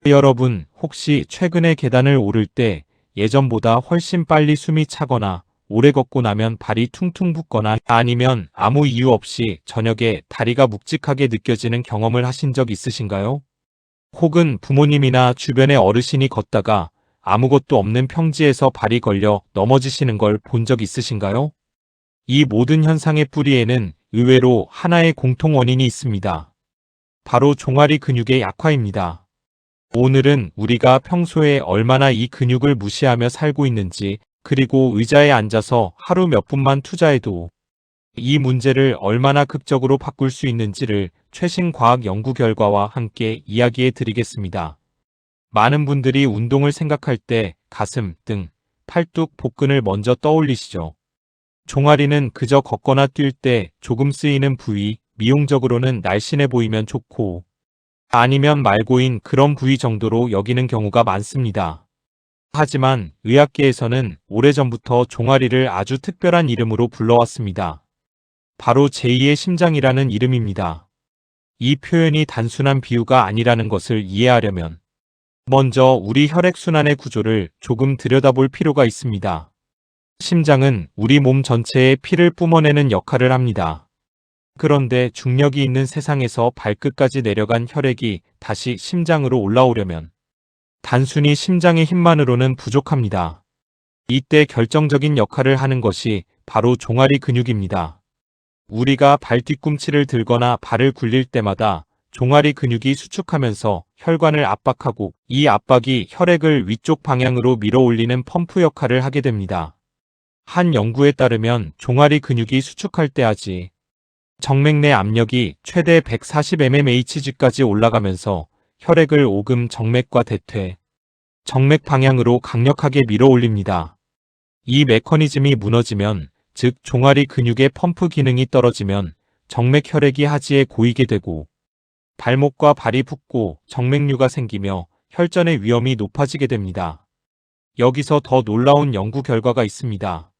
여러분, 혹시 최근에 계단을 오를 때 예전보다 훨씬 빨리 숨이 차거나 오래 걷고 나면 발이 퉁퉁 붓거나 아니면 아무 이유 없이 저녁에 다리가 묵직하게 느껴지는 경험을 하신 적 있으신가요? 혹은 부모님이나 주변의 어르신이 걷다가 아무것도 없는 평지에서 발이 걸려 넘어지시는 걸 본 적 있으신가요? 이 모든 현상의 뿌리에는 의외로 하나의 공통 원인이 있습니다. 바로 종아리 근육의 약화입니다. 오늘은 우리가 평소에 얼마나 이 근육을 무시하며 살고 있는지, 그리고 의자에 앉아서 하루 몇 분만 투자해도 이 문제를 얼마나 극적으로 바꿀 수 있는지를 최신 과학 연구 결과와 함께 이야기해 드리겠습니다. 많은 분들이 운동을 생각할 때 가슴, 등, 팔뚝, 복근을 먼저 떠올리시죠. 종아리는 그저 걷거나 뛸 때 조금 쓰이는 부위, 미용적으로는 날씬해 보이면 좋고 아니면 말고인 그런 부위 정도로 여기는 경우가 많습니다. 하지만 의학계에서는 오래전부터 종아리를 아주 특별한 이름으로 불러왔습니다. 바로 제2의 심장이라는 이름입니다. 이 표현이 단순한 비유가 아니라는 것을 이해하려면 먼저 우리 혈액순환의 구조를 조금 들여다볼 필요가 있습니다. 심장은 우리 몸 전체에 피를 뿜어내는 역할을 합니다. 그런데 중력이 있는 세상에서 발끝까지 내려간 혈액이 다시 심장으로 올라오려면 단순히 심장의 힘만으로는 부족합니다. 이때 결정적인 역할을 하는 것이 바로 종아리 근육입니다. 우리가 발 뒤꿈치를 들거나 발을 굴릴 때마다 종아리 근육이 수축하면서 혈관을 압박하고 이 압박이 혈액을 위쪽 방향으로 밀어 올리는 펌프 역할을 하게 됩니다. 한 연구에 따르면 종아리 근육이 수축할 때 하지 정맥 내 압력이 최대 140mmHg까지 올라가면서 혈액을 오금 정맥과 대퇴, 정맥 방향으로 강력하게 밀어 올립니다. 이 메커니즘이 무너지면, 즉 종아리 근육의 펌프 기능이 떨어지면 정맥 혈액이 하지에 고이게 되고 발목과 발이 붓고 정맥류가 생기며 혈전의 위험이 높아지게 됩니다. 여기서 더 놀라운 연구 결과가 있습니다.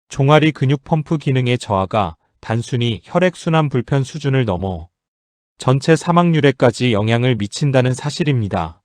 종아리 근육 펌프 기능의 저하가 단순히 혈액순환 불편 수준을 넘어 전체 사망률에까지 영향을 미친다는 사실입니다.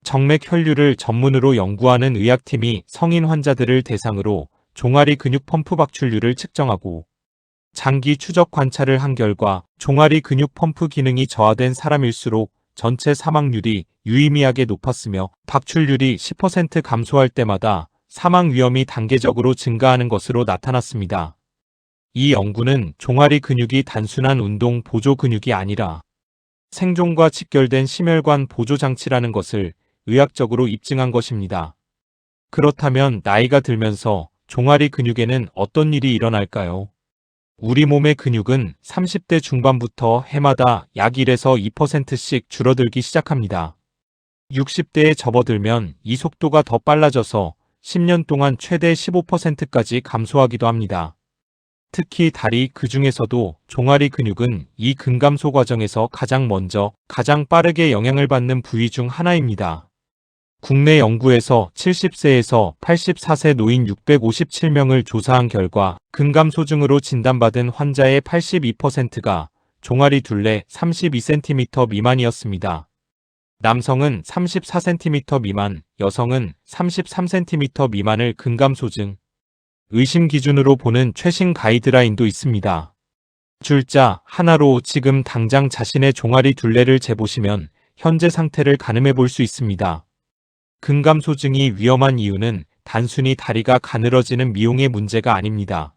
정맥 혈류를 전문으로 연구하는 의학팀이 성인 환자들을 대상으로 종아리 근육 펌프 박출률을 측정하고 장기 추적 관찰을 한 결과 종아리 근육 펌프 기능이 저하된 사람일수록 전체 사망률이 유의미하게 높았으며 박출률이 10% 감소할 때마다 사망 위험이 단계적으로 증가하는 것으로 나타났습니다. 이 연구는 종아리 근육이 단순한 운동 보조 근육이 아니라 생존과 직결된 심혈관 보조 장치라는 것을 의학적으로 입증한 것입니다. 그렇다면 나이가 들면서 종아리 근육에는 어떤 일이 일어날까요? 우리 몸의 근육은 30대 중반부터 해마다 약 1에서 2%씩 줄어들기 시작합니다. 60대에 접어들면 이 속도가 더 빨라져서 10년 동안 최대 15%까지 감소하기도 합니다. 특히 다리, 그 중에서도 종아리 근육은 이 근감소 과정에서 가장 먼저, 가장 빠르게 영향을 받는 부위 중 하나입니다. 국내 연구에서 70세에서 84세 노인 657명을 조사한 결과 근감소증으로 진단받은 환자의 82%가 종아리 둘레 32cm 미만이었습니다. 남성은 34cm 미만, 여성은 33cm 미만을 근감소증 의심 기준으로 보는 최신 가이드라인도 있습니다. 줄자 하나로 지금 당장 자신의 종아리 둘레를 재보시면 현재 상태를 가늠해 볼 수 있습니다. 근감소증이 위험한 이유는 단순히 다리가 가늘어지는 미용의 문제가 아닙니다.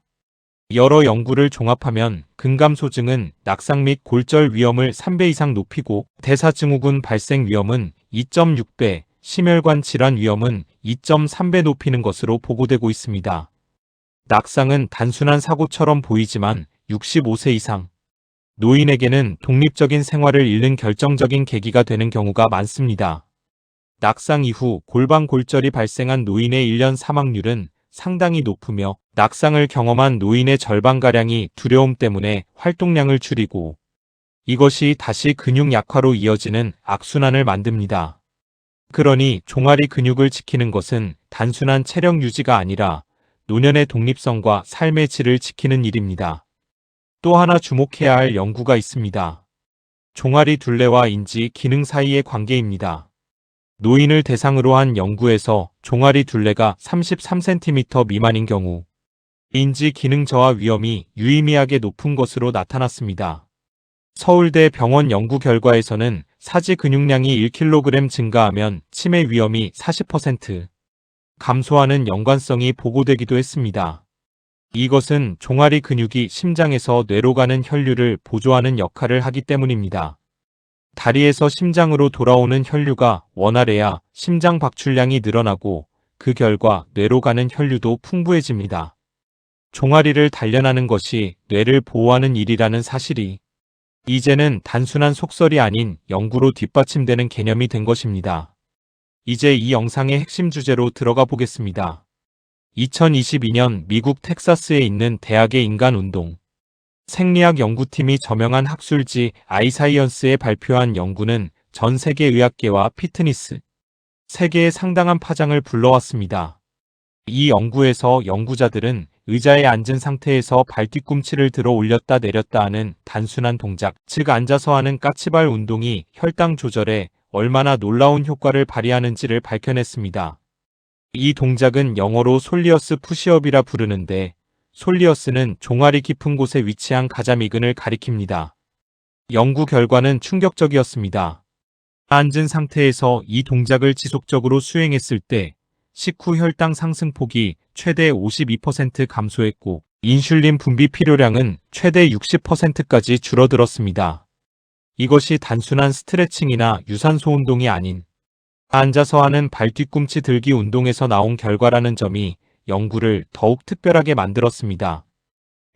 여러 연구를 종합하면 근감소증은 낙상 및 골절 위험을 3배 이상 높이고 대사증후군 발생 위험은 2.6배, 심혈관 질환 위험은 2.3배 높이는 것으로 보고되고 있습니다. 낙상은 단순한 사고처럼 보이지만 65세 이상 노인에게는 독립적인 생활을 잃는 결정적인 계기가 되는 경우가 많습니다. 낙상 이후 골반 골절이 발생한 노인의 1년 사망률은 상당히 높으며 낙상을 경험한 노인의 절반가량이 두려움 때문에 활동량을 줄이고 이것이 다시 근육 약화로 이어지는 악순환을 만듭니다. 그러니 종아리 근육을 지키는 것은 단순한 체력 유지가 아니라 노년의 독립성과 삶의 질을 지키는 일입니다. 또 하나 주목해야 할 연구가 있습니다. 종아리 둘레와 인지 기능 사이의 관계입니다. 노인을 대상으로 한 연구에서 종아리 둘레가 33cm 미만인 경우 인지 기능 저하 위험이 유의미하게 높은 것으로 나타났습니다. 서울대 병원 연구 결과에서는 사지 근육량이 1kg 증가하면 치매 위험이 40% 감소하는 연관성이 보고되기도 했습니다. 이것은 종아리 근육이 심장에서 뇌로 가는 혈류를 보조하는 역할을 하기 때문입니다. 다리에서 심장으로 돌아오는 혈류가 원활해야 심장 박출량이 늘어나고 그 결과 뇌로 가는 혈류도 풍부해집니다. 종아리를 단련하는 것이 뇌를 보호하는 일이라는 사실이 이제는 단순한 속설이 아닌 연구로 뒷받침되는 개념이 된 것입니다. 이제 이 영상의 핵심 주제로 들어가 보겠습니다. 2022년 미국 텍사스에 있는 대학의 인간운동 생리학 연구팀이 저명한 학술지 아이사이언스에 발표한 연구는 전 세계 의학계와 피트니스 세계에 상당한 파장을 불러왔습니다. 이 연구에서 연구자들은 의자에 앉은 상태에서 발 뒤꿈치를 들어 올렸다 내렸다 하는 단순한 동작, 즉 앉아서 하는 까치발 운동이 혈당 조절에 얼마나 놀라운 효과를 발휘하는지를 밝혀냈습니다. 이 동작은 영어로 솔리어스 푸시업이라 부르는데 솔리어스는 종아리 깊은 곳에 위치한 가자미근을 가리킵니다. 연구 결과는 충격적이었습니다. 앉은 상태에서 이 동작을 지속적으로 수행했을 때 식후 혈당 상승폭이 최대 52% 감소했고 인슐린 분비 필요량은 최대 60%까지 줄어들었습니다. 이것이 단순한 스트레칭이나 유산소 운동이 아닌 앉아서 하는 발 뒤꿈치 들기 운동에서 나온 결과라는 점이 연구를 더욱 특별하게 만들었습니다.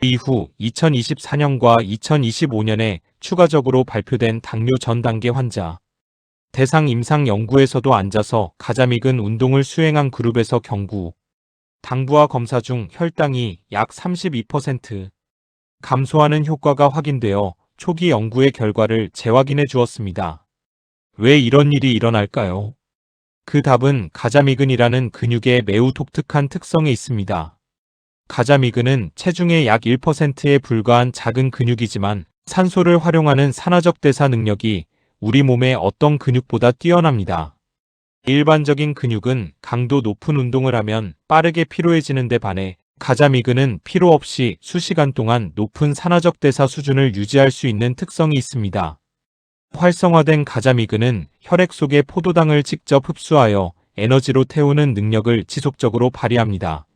이후 2024년과 2025년에 추가적으로 발표된 당뇨 전 단계 환자 대상 임상 연구에서도 앉아서 가자미근 운동을 수행한 그룹에서 경구 당부화 검사 중 혈당이 약 32% 감소하는 효과가 확인되어 초기 연구의 결과를 재확인해 주었습니다. 왜 이런 일이 일어날까요? 그 답은 가자미근이라는 근육의 매우 독특한 특성에 있습니다. 가자미근은 체중의 약 1%에 불과한 작은 근육이지만 산소를 활용하는 산화적 대사 능력이 우리 몸의 어떤 근육보다 뛰어납니다. 일반적인 근육은 강도 높은 운동을 하면 빠르게 피로해지는 데 반해 가자미근은 피로 없이 수시간 동안 높은 산화적 대사 수준을 유지할 수 있는 특성이 있습니다. 활성화된 가자미근은 혈액 속의 포도당을 직접 흡수하여 에너지로 태우는 능력을 지속적으로 발휘합니다.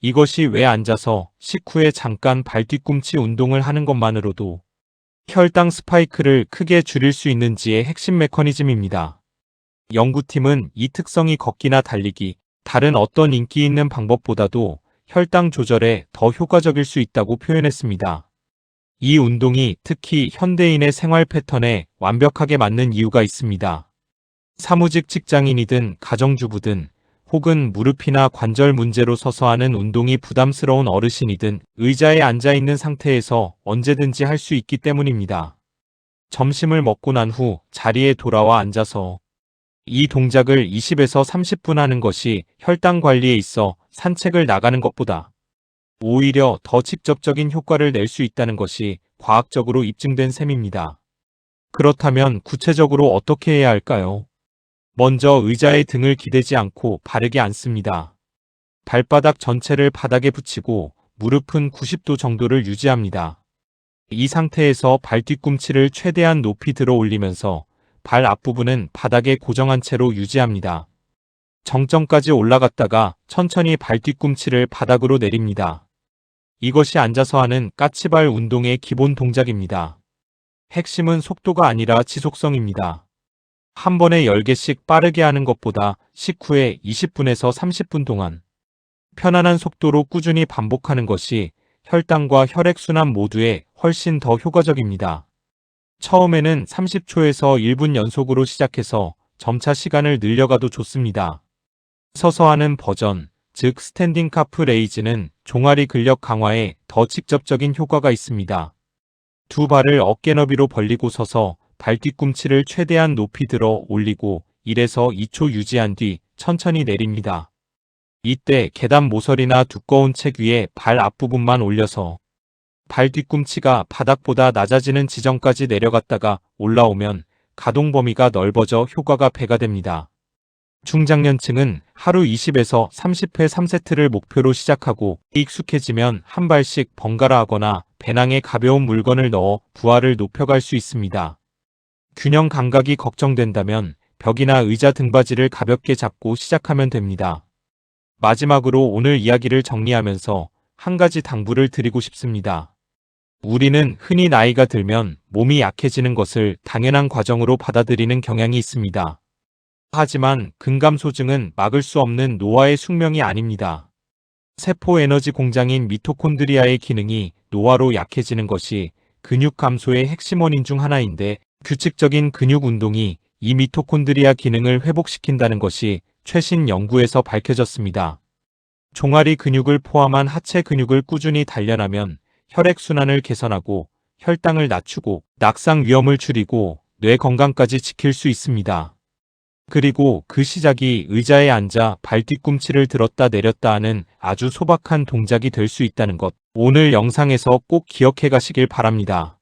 이것이 왜 앉아서 식후에 잠깐 발 뒤꿈치 운동을 하는 것만으로도 혈당 스파이크를 크게 줄일 수 있는지의 핵심 메커니즘입니다. 연구팀은 이 특성이 걷기나 달리기, 다른 어떤 인기 있는 방법보다도 혈당 조절에 더 효과적일 수 있다고 표현했습니다. 이 운동이 특히 현대인의 생활 패턴에 완벽하게 맞는 이유가 있습니다. 사무직 직장인이든 가정주부든 혹은 무릎이나 관절 문제로 서서 하는 운동이 부담스러운 어르신이든 의자에 앉아 있는 상태에서 언제든지 할 수 있기 때문입니다. 점심을 먹고 난 후 자리에 돌아와 앉아서 이 동작을 20에서 30분 하는 것이 혈당 관리에 있어 산책을 나가는 것보다 오히려 더 직접적인 효과를 낼 수 있다는 것이 과학적으로 입증된 셈입니다. 그렇다면 구체적으로 어떻게 해야 할까요? 먼저 의자에 등을 기대지 않고 바르게 앉습니다. 발바닥 전체를 바닥에 붙이고 무릎은 90도 정도를 유지합니다. 이 상태에서 발 뒤꿈치를 최대한 높이 들어 올리면서 발 앞부분은 바닥에 고정한 채로 유지합니다. 정점까지 올라갔다가 천천히 발 뒤꿈치를 바닥으로 내립니다. 이것이 앉아서 하는 까치발 운동의 기본 동작입니다. 핵심은 속도가 아니라 지속성입니다. 한 번에 10개씩 빠르게 하는 것보다 식후에 20분에서 30분 동안 편안한 속도로 꾸준히 반복하는 것이 혈당과 혈액순환 모두에 훨씬 더 효과적입니다. 처음에는 30초에서 1분 연속으로 시작해서 점차 시간을 늘려가도 좋습니다. 서서 하는 버전, 즉 스탠딩 카프 레이즈는 종아리 근력 강화에 더 직접적인 효과가 있습니다. 두 발을 어깨 너비로 벌리고 서서 발 뒤꿈치를 최대한 높이 들어 올리고 1에서 2초 유지한 뒤 천천히 내립니다. 이때 계단 모서리나 두꺼운 책 위에 발 앞부분만 올려서 발 뒤꿈치가 바닥보다 낮아지는 지점까지 내려갔다가 올라오면 가동 범위가 넓어져 효과가 배가 됩니다. 중장년층은 하루 20에서 30회 3세트를 목표로 시작하고 익숙해지면 한 발씩 번갈아 하거나 배낭에 가벼운 물건을 넣어 부하를 높여갈 수 있습니다. 균형 감각이 걱정된다면 벽이나 의자 등받이를 가볍게 잡고 시작하면 됩니다. 마지막으로 오늘 이야기를 정리하면서 한 가지 당부를 드리고 싶습니다. 우리는 흔히 나이가 들면 몸이 약해지는 것을 당연한 과정으로 받아들이는 경향이 있습니다. 하지만 근감소증은 막을 수 없는 노화의 숙명이 아닙니다. 세포 에너지 공장인 미토콘드리아의 기능이 노화로 약해지는 것이 근육 감소의 핵심 원인 중 하나인데, 규칙적인 근육 운동이 이 미토콘드리아 기능을 회복시킨다는 것이 최신 연구에서 밝혀졌습니다. 종아리 근육을 포함한 하체 근육을 꾸준히 단련하면 혈액순환을 개선하고 혈당을 낮추고 낙상 위험을 줄이고 뇌 건강까지 지킬 수 있습니다. 그리고 그 시작이 의자에 앉아 발 뒤꿈치를 들었다 내렸다 하는 아주 소박한 동작이 될 수 있다는 것, 오늘 영상에서 꼭 기억해 가시길 바랍니다.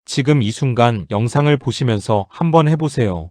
지금 이 순간 영상을 보시면서 한번 해보세요.